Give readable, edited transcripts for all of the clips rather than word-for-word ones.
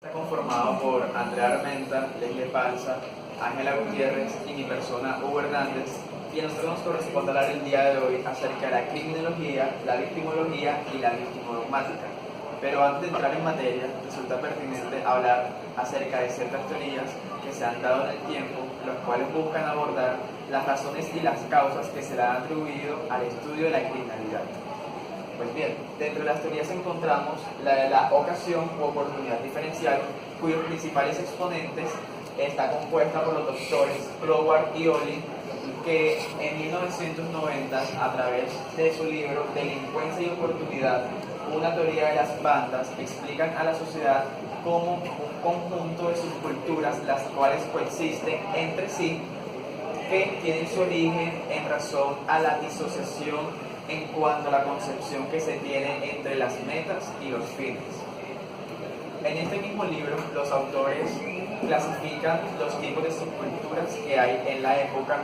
Está conformado por Andrea Armenta, Leslie Panza, Ángela Gutiérrez y mi persona, Hugo Hernández, y a nosotros nos corresponde hablar el día de hoy acerca de la criminología, la victimología y la victimodogmática. Pero antes de entrar en materia, resulta pertinente hablar acerca de ciertas teorías que se han dado en el tiempo, los cuales buscan abordar las razones y las causas que se le han atribuido al estudio de la criminalidad. Pues bien, dentro de las teorías encontramos la de la ocasión o oportunidad diferencial, cuyos principales exponentes está compuesta por los doctores Croward y Olin, que en 1990, a través de su libro Delincuencia y Oportunidad, una teoría de las bandas, explican a la sociedad como un conjunto de subculturas las cuales coexisten entre sí, que tienen su origen en razón a la disociación en cuanto a la concepción que se tiene entre las metas y los fines. En este mismo libro, los autores clasifican los tipos de subculturas que hay en la época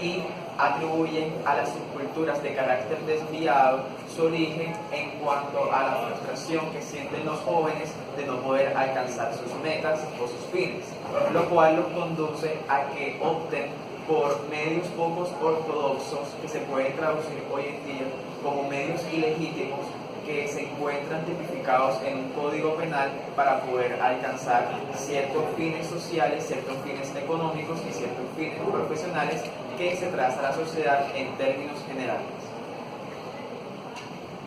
y atribuyen a las subculturas de carácter desviado su origen en cuanto a la frustración que sienten los jóvenes de no poder alcanzar sus metas o sus fines, lo cual los conduce a que opten por medios pocos ortodoxos que se pueden traducir hoy en día como medios ilegítimos que se encuentran tipificados en un código penal para poder alcanzar ciertos fines sociales, ciertos fines económicos y ciertos fines profesionales que se traza a la sociedad en términos generales.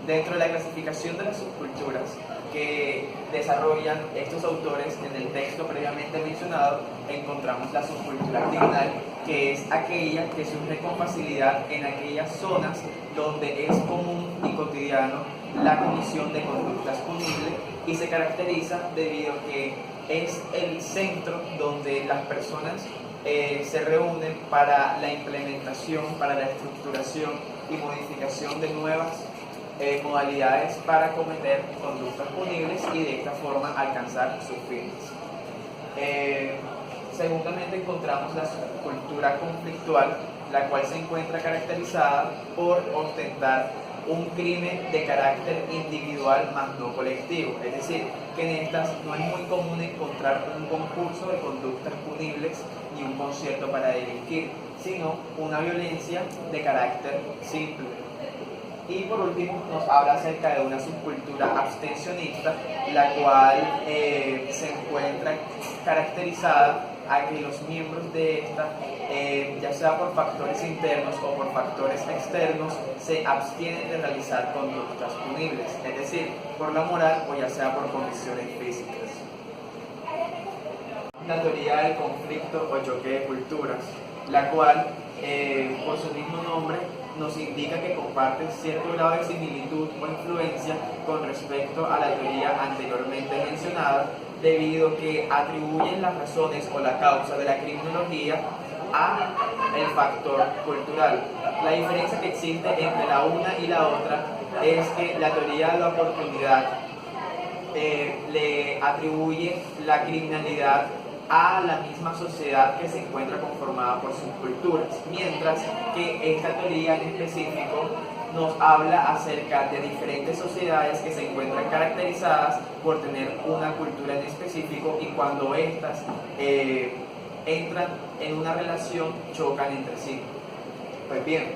Dentro de la clasificación de las subculturas que desarrollan estos autores en el texto previamente mencionado, encontramos la subcultura criminal, que es aquella que surge con facilidad en aquellas zonas donde es común y cotidiano la comisión de conductas punibles y se caracteriza debido a que es el centro donde las personas se reúnen para la implementación, para la estructuración y modificación de nuevas modalidades para cometer conductas punibles y de esta forma alcanzar sus fines. Segundamente encontramos la subcultura conflictual, la cual se encuentra caracterizada por ostentar un crimen de carácter individual más no colectivo, es decir, que en estas no es muy común encontrar un concurso de conductas punibles ni un concierto para delinquir, sino una violencia de carácter simple. Y por último nos habla acerca de una subcultura abstencionista, la cual se encuentra caracterizada a que los miembros de esta, ya sea por factores internos o por factores externos, se abstienen de realizar conductas punibles, es decir, por la moral o ya sea por condiciones físicas. La teoría del conflicto o choque de culturas, la cual, por su mismo nombre, nos indica que comparte cierto grado de similitud o influencia con respecto a la teoría anteriormente mencionada, debido a que atribuyen las razones o la causa de la criminología a el factor cultural. La diferencia que existe entre la una y la otra es que la teoría de la oportunidad le atribuye la criminalidad a la misma sociedad que se encuentra conformada por subculturas, mientras que esta teoría en específico nos habla acerca de diferentes sociedades que se encuentran caracterizadas por tener una cultura en específico y cuando éstas entran en una relación chocan entre sí. Pues bien,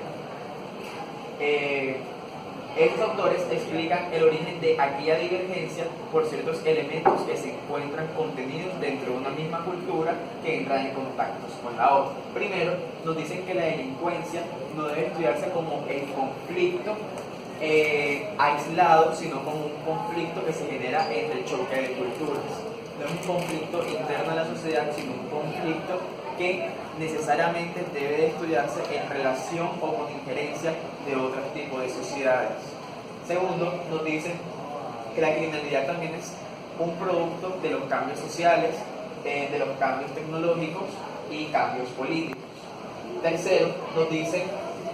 estos autores explican el origen de aquella divergencia por ciertos elementos que se encuentran contenidos dentro de una misma cultura que entran en contactos con la otra. Primero, nos dicen que la delincuencia no debe estudiarse como el conflicto aislado, sino como un conflicto que se genera entre el choque de culturas. No es un conflicto interno a la sociedad, sino un conflicto que necesariamente debe de estudiarse en relación o con injerencia de otros tipos de sociedades. Segundo, nos dicen que la criminalidad también es un producto de los cambios sociales, de los cambios tecnológicos y cambios políticos. Tercero, nos dicen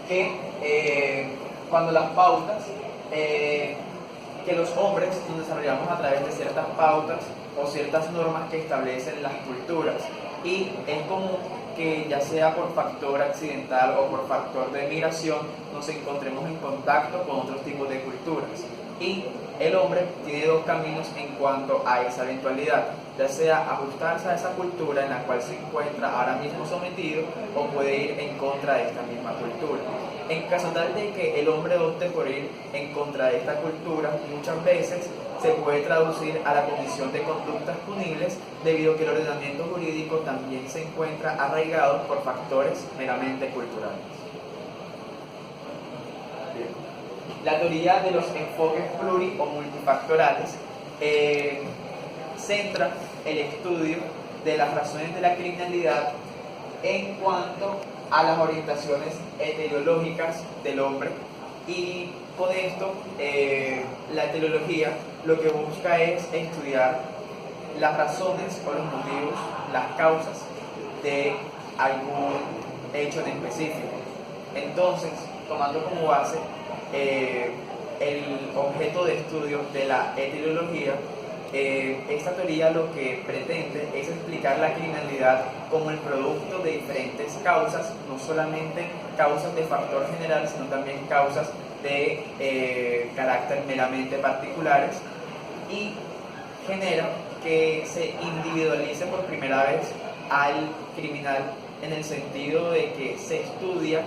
que cuando las pautas, que los hombres nos desarrollamos a través de ciertas pautas o ciertas normas que establecen las culturas, y es común que ya sea por factor accidental o por factor de migración nos encontremos en contacto con otros tipos de culturas, y El hombre tiene dos caminos en cuanto a esa eventualidad, ya sea ajustarse a esa cultura en la cual se encuentra ahora mismo sometido o puede ir en contra de esta misma cultura. En caso tal de que el hombre opte por ir en contra de esta cultura, muchas veces se puede traducir a la comisión de conductas punibles debido a que el ordenamiento jurídico también se encuentra arraigado por factores meramente culturales. Bien. La teoría de los enfoques pluri o multifactorales centra el estudio de las razones de la criminalidad en cuanto a las orientaciones etiológicas del hombre, y con esto la teleología lo que busca es estudiar las razones o los motivos, las causas de algún hecho en específico. Entonces, tomando como base el objeto de estudio de la etiología, esta teoría lo que pretende es explicar la criminalidad como el producto de diferentes causas, no solamente causas de factor general, sino también causas de carácter meramente particulares, y genera que se individualice por primera vez al criminal en el sentido de que se estudia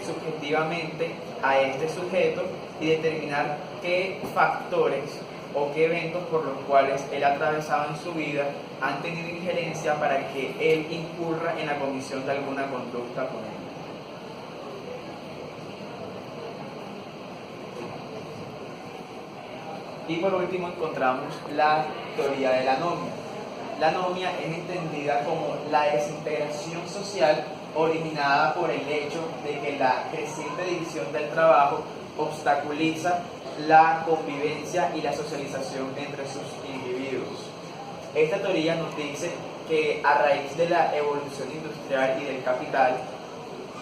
subjetivamente a este sujeto y determinar qué factores o qué eventos por los cuales él ha atravesado en su vida han tenido injerencia para que él incurra en la comisión de alguna conducta con él. Y por último encontramos la teoría de la anomia. La anomia es entendida como la desintegración social originada por el hecho de que la creciente división del trabajo obstaculiza la convivencia y la socialización entre sus individuos. Esta teoría nos dice que a raíz de la evolución industrial y del capital,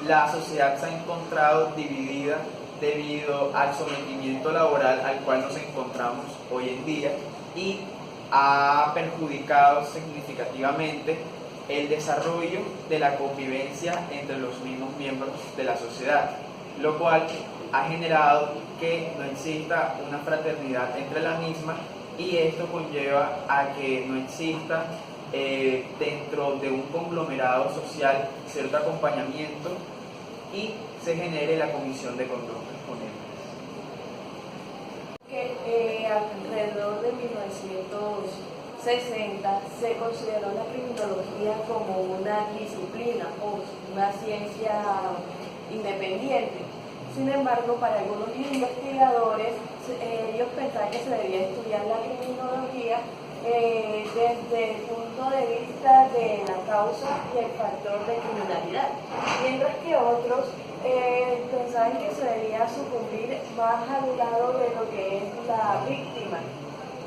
la sociedad se ha encontrado dividida debido al sometimiento laboral al cual nos encontramos hoy en día, y ha perjudicado significativamente el desarrollo de la convivencia entre los mismos miembros de la sociedad, lo cual ha generado que no exista una fraternidad entre la misma, y esto conlleva a que no exista dentro de un conglomerado social cierto acompañamiento y se genere la comisión de conductas con él. Alrededor de 1960 se consideró la criminología como una disciplina o una ciencia independiente. Sin embargo, para algunos investigadores, ellos pensaban que se debía estudiar la criminología desde el punto de vista de la causa y el factor de criminalidad, mientras que otros pensaban que se debía sucumbir más al lado de lo que es la víctima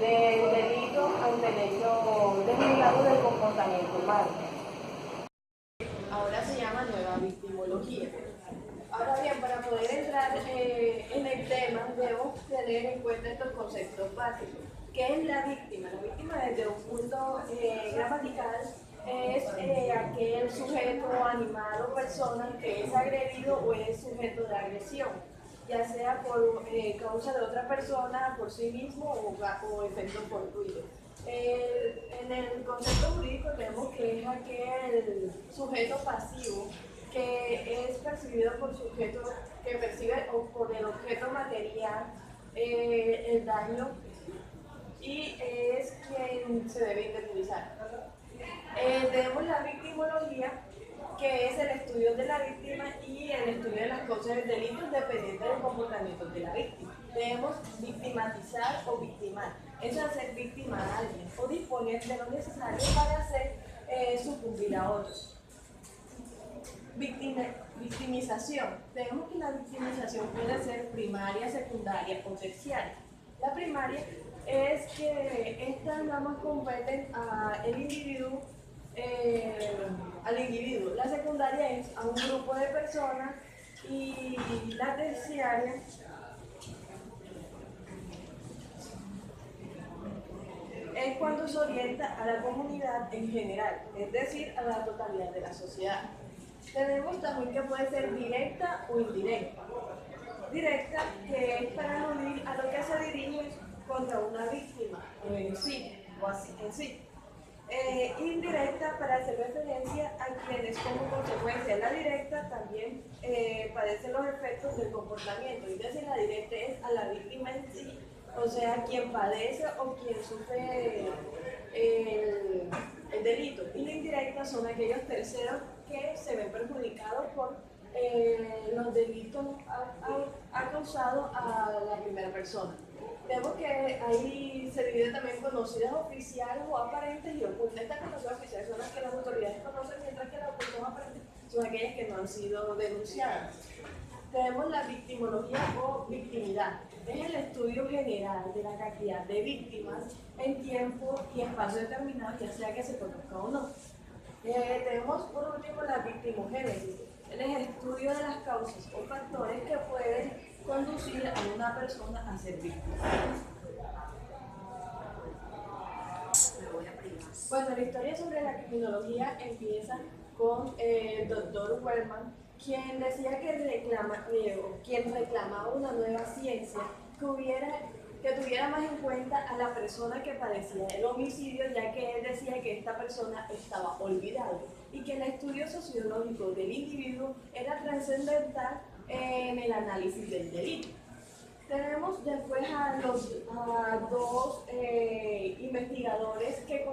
del delito ante el hecho desligado del comportamiento humano. Ahora se llama nueva victimología. Ahora bien, para poder entrar en el tema, debemos tener en cuenta estos conceptos básicos. ¿Qué es la víctima? La víctima, desde un punto gramatical, es aquel sujeto, animal o persona que es agredido o es sujeto de agresión, ya sea por causa de otra persona, por sí mismo o efecto fortuito. En el concepto jurídico tenemos que es aquel sujeto pasivo que es percibido por sujeto que percibe por el objeto material el daño, y es quien se debe indemnizar. Tenemos la victimología, que es el estudio de la víctima y el estudio de las causas del delito independiente del comportamiento de la víctima. Debemos victimatizar o victimar, es hacer víctima a alguien o disponer de lo necesario para hacer sucumbir a otros. Victimización. Tenemos que la victimización puede ser primaria, secundaria o terciaria. La primaria es que estas nada más competen al individuo. La secundaria es a un grupo de personas, y la terciaria es cuando se orienta a la comunidad en general, es decir, a la totalidad de la sociedad. Tenemos también que puede ser directa o indirecta. directa, que es para aludir a lo que se dirige contra una víctima en sí, o así en sí. Indirecta para hacer referencia a quienes como consecuencia de la directa también padecen los efectos del comportamiento, es decir, la directa es a la víctima en sí, o sea, quien padece o quien sufre el delito, y la indirecta son aquellos terceros que se ven perjudicados por los delitos causados a la primera persona. Vemos que ahí se divide también conocidas oficiales o aparentes y ocultas. Estas conocidas oficiales son las que las autoridades conocen, mientras que las ocultas o aparentes son aquellas que no han sido denunciadas. Tenemos la victimología o victimidad. Es el estudio general de la cantidad de víctimas en tiempo y espacio determinados, ya sea que se conozca o no. Tenemos por último la victimogénesis. Es el estudio de las causas o factores que pueden conducir a una persona a ser víctima. Bueno, la historia sobre la criminología empieza con el doctor Wellman, quien decía que quien reclamaba una nueva ciencia que tuviera más en cuenta a la persona que padecía el homicidio, ya que él decía que esta persona estaba olvidada y que el estudio sociológico del individuo era trascendental en el análisis del delito. Tenemos después a dos investigadores que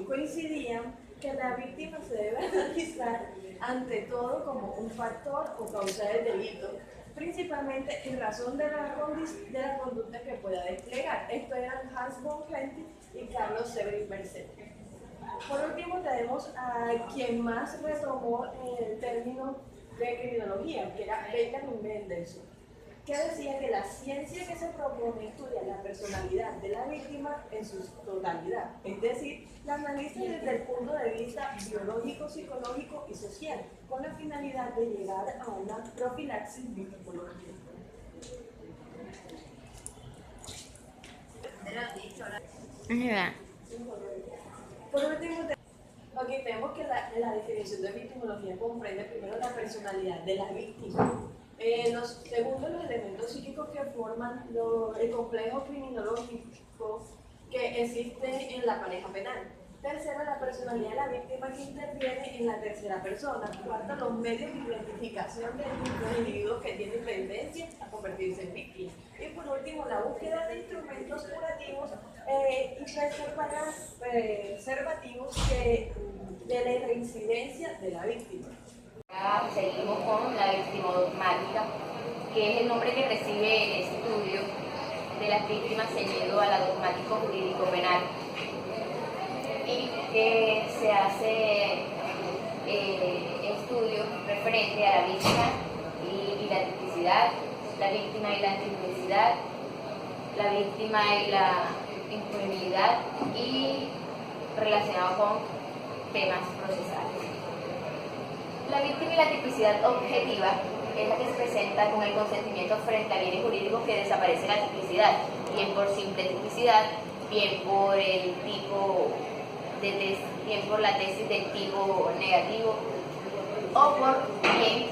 coincidían que la víctima se debe analizar ante todo como un factor o causa del delito, principalmente en razón de la conducta que pueda desplegar. Estos eran Hans von Henty y Carlos Severin Merced. Por último tenemos a quien más retomó el término de criminología, que era Benjamin Mendelssohn, que decía que la ciencia que se propone estudia la personalidad de la víctima en su totalidad, es decir, la analiza desde el punto de vista biológico, psicológico y social, con la finalidad de llegar a una profilaxis victimológica. Por último, aquí tenemos que la definición de victimología comprende primero la personalidad de la víctima. Segundo, los elementos psíquicos que forman el complejo criminológico que existe en la pareja penal. Tercero, la personalidad de la víctima que interviene en la tercera persona. Cuarto, los medios de identificación de los individuos que tienen tendencia a convertirse en víctimas. Y por último, la búsqueda de instrumentos curativos y preservativos de la reincidencia de la víctima. Seguimos con la victimodogmática, que es el nombre que recibe el estudio de las víctimas ceñido a la dogmático jurídico penal, y que se hace estudios referente a la víctima y la tipicidad, la víctima y la antijudicidad, la víctima y la impunibilidad, y relacionado con temas procesales. La víctima y la tipicidad objetiva es la que se presenta con el consentimiento frente a bienes jurídicos que desaparece la tipicidad, bien por simple tipicidad, bien por el tipo bien por la tesis del tipo negativo, o por bien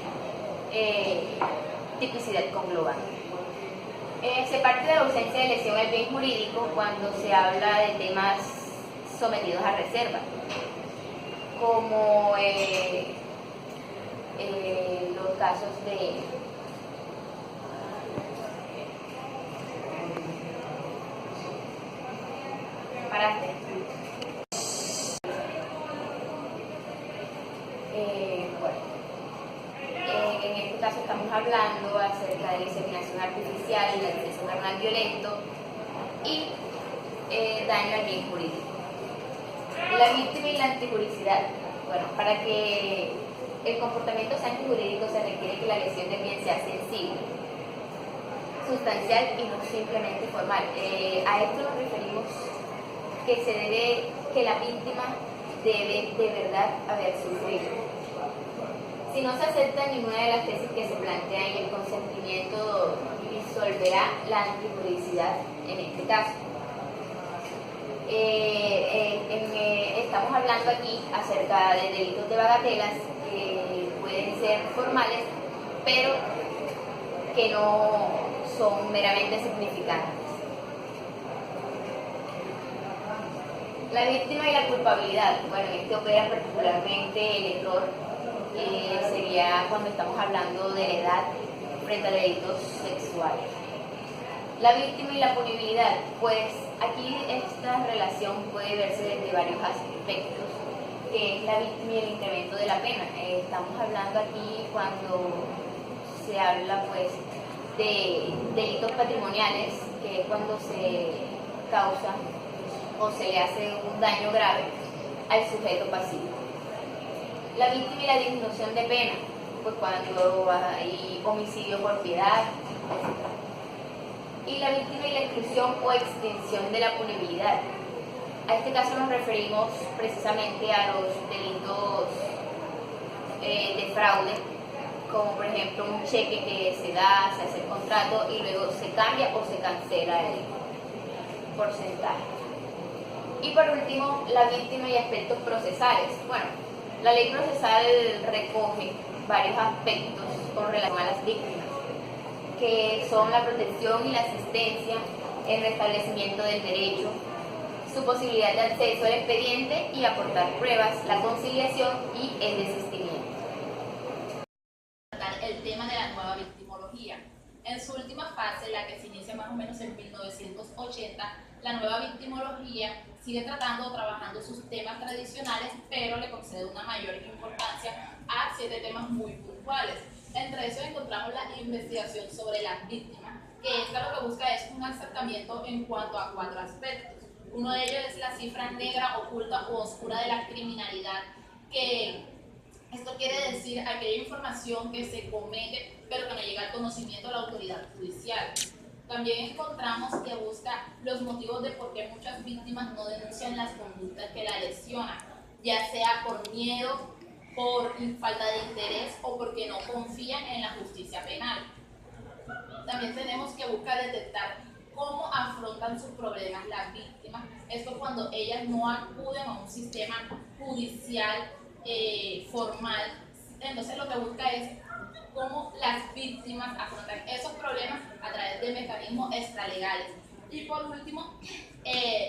tipicidad conglobante. Se parte de la ausencia de lesión del bien jurídico cuando se habla de temas sometidos a reserva, como los casos de en este caso estamos hablando acerca de la inseminación artificial, el acceso carnal violento y daño al bien jurídico. La víctima y la antijuricidad. Bueno, para que el comportamiento sea antijurídico se requiere que la lesión del bien sea sensible, sustancial y no simplemente formal. A esto nos referimos que la víctima debe de verdad haber sufrido. Si no se acepta ninguna de las tesis que se plantean, el consentimiento disolverá la antijuridicidad en este caso. Estamos hablando aquí acerca de delitos de bagatelas que pueden ser formales, pero que no son meramente significantes. La víctima y la culpabilidad. Bueno, este opera particularmente el error, sería cuando estamos hablando de la edad frente a delitos sexuales. La víctima y la punibilidad, pues aquí esta relación puede verse desde varios aspectos, que es la víctima y el incremento de la pena. Estamos hablando aquí cuando se habla pues de delitos patrimoniales, que es cuando se causa o se le hace un daño grave al sujeto pasivo. La víctima y la disminución de pena, pues cuando hay homicidio por piedad. Y la víctima y la exclusión o extinción de la punibilidad. A este caso nos referimos precisamente a los delitos de fraude, como por ejemplo un cheque que se da, se hace el contrato y luego se cambia o se cancela el porcentaje. Y por último, la víctima y aspectos procesales. Bueno, la ley procesal recoge varios aspectos con relación a las víctimas, que son la protección y la asistencia, el restablecimiento del derecho, su posibilidad de acceso al expediente y aportar pruebas, la conciliación y el desistimiento. El tema de la nueva victimología. En su última fase, la que se inicia más o menos en 1980, la nueva victimología sigue tratando o trabajando sus temas tradicionales, pero le concede una mayor importancia a 7 temas muy puntuales. Entre esos encontramos la investigación sobre las víctimas, que esta lo que busca es un acercamiento en cuanto a 4 aspectos. Uno de ellos es la cifra negra, oculta o oscura de la criminalidad, que esto quiere decir aquella información que se comete pero que no llega al conocimiento de la autoridad judicial. También encontramos que busca los motivos de por qué muchas víctimas no denuncian las conductas que la lesionan, ya sea por miedo, por falta de interés o porque no confían en la justicia penal. También tenemos que buscar detectar cómo afrontan sus problemas las víctimas. Esto cuando ellas no acuden a un sistema judicial formal. Entonces lo que busca es cómo las víctimas afrontan esos problemas a través de mecanismos extralegales. Y por último,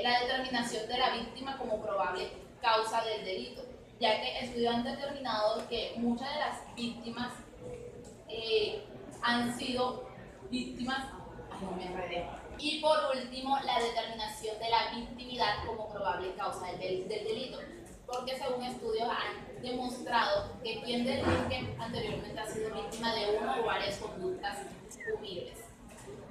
la determinación de la víctima como probable causa del delito, ya que estudios han determinado que muchas de las víctimas han sido víctimas. Ay, no me enredé. Y por último, la determinación de la victimidad como probable causa del delito, porque según estudios han demostrado que quien delinque anteriormente ha sido víctima de una o varias conductas punibles.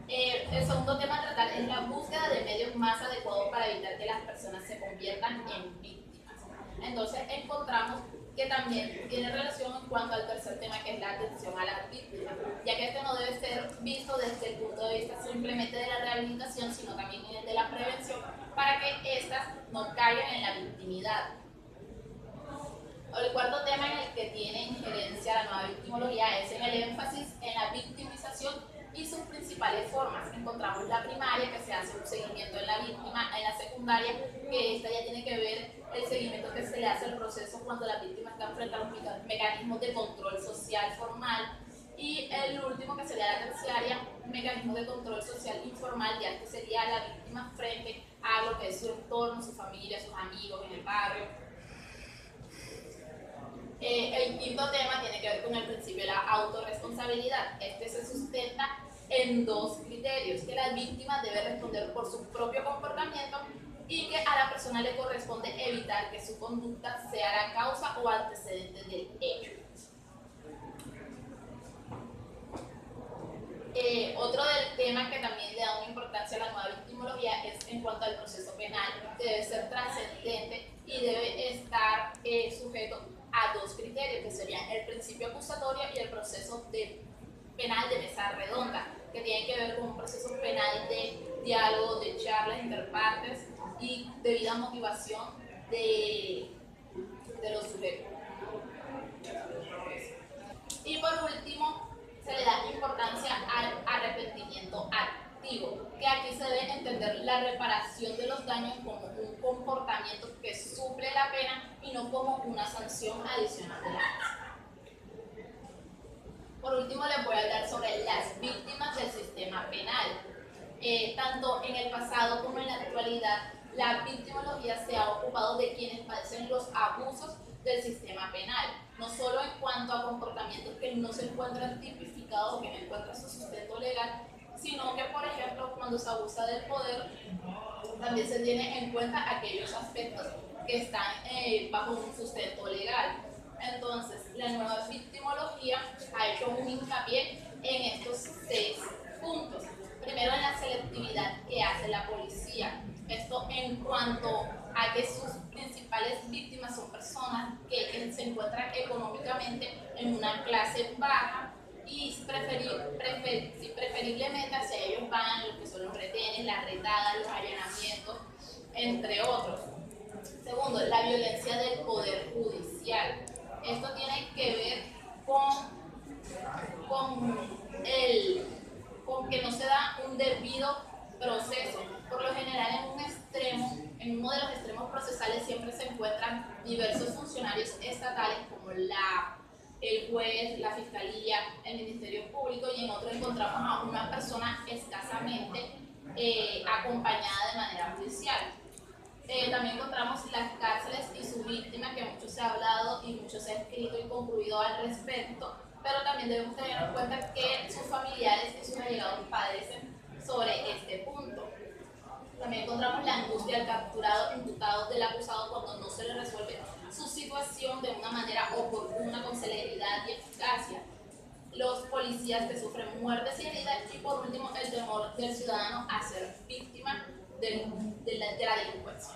El segundo tema a tratar es la búsqueda de medios más adecuados para evitar que las personas se conviertan en víctimas. Entonces encontramos que también tiene relación en cuanto al tercer tema, que es la atención a las víctimas, ya que este no debe ser visto desde el punto de vista simplemente de la rehabilitación, sino también de la prevención, para que éstas no caigan en la victimidad. El cuarto tema en el que tiene injerencia la nueva victimología es en el énfasis en la victimización y sus principales formas. Encontramos la primaria, que se hace un seguimiento en la víctima; en la secundaria, que esta ya tiene que ver el seguimiento que se le hace al proceso cuando la víctima está frente a los mecanismos de control social formal; y el último, que sería la terciaria, mecanismos de control social informal, ya que sería la víctima frente a lo que es su entorno, su familia, sus amigos en el barrio. El quinto tema tiene que ver con el principio de la autorresponsabilidad. Este se sustenta en 2 criterios: que la víctima debe responder por su propio comportamiento y que a la persona le corresponde evitar que su conducta sea la causa o antecedente del hecho. Otro del tema que también le da una importancia a la nueva victimología es en cuanto al proceso penal, que debe ser trascendente y debe estar sujeto a 2 criterios, que serían el principio acusatorio y el proceso penal de mesa redonda, que tienen que ver con un proceso penal de diálogo, de charlas interpartes y debida motivación de los sujetos. Y por último, se le da importancia al arrepentimiento activo, que aquí se debe entender la reparación de los daños como un comportamiento que suple la pena y no como una sanción adicional de la pena. Por último, les voy a hablar sobre las víctimas del sistema penal. Tanto en el pasado como en la actualidad, la victimología se ha ocupado de quienes padecen los abusos del sistema penal, no solo en cuanto a comportamientos que no se encuentran tipificados o que no encuentran su sustento legal, sino que, por ejemplo, cuando se abusa del poder, también se tiene en cuenta aquellos aspectos que están bajo un sustento legal. Entonces, la nueva victimología ha hecho un hincapié en estos 6 puntos. Primero, en la selectividad que hace la policía. Esto en cuanto a que sus principales víctimas son personas que se encuentran económicamente en una clase baja y preferiblemente hacia ellos van lo que son los retenes, las retadas, los allanamientos, entre otros. Segundo, la violencia del poder judicial. Esto tiene que ver con que no se da un debido proceso. Por lo general, en uno de los extremos procesales siempre se encuentran diversos funcionarios estatales como el juez, la fiscalía, el ministerio público, y en otro encontramos a una persona escasamente acompañada de manera judicial. También encontramos las cárceles y su víctima, que mucho se ha hablado y mucho se ha escrito y concluido al respecto, pero también debemos tener en cuenta que sus familiares y sus allegados padecen sobre este punto. También encontramos la angustia del capturado, imputado, del acusado cuando no se le resuelve su situación de una manera oportuna, con celeridad y eficacia. Los policías que sufren muertes y heridas, y por último el temor del ciudadano a ser víctima de la delincuencia.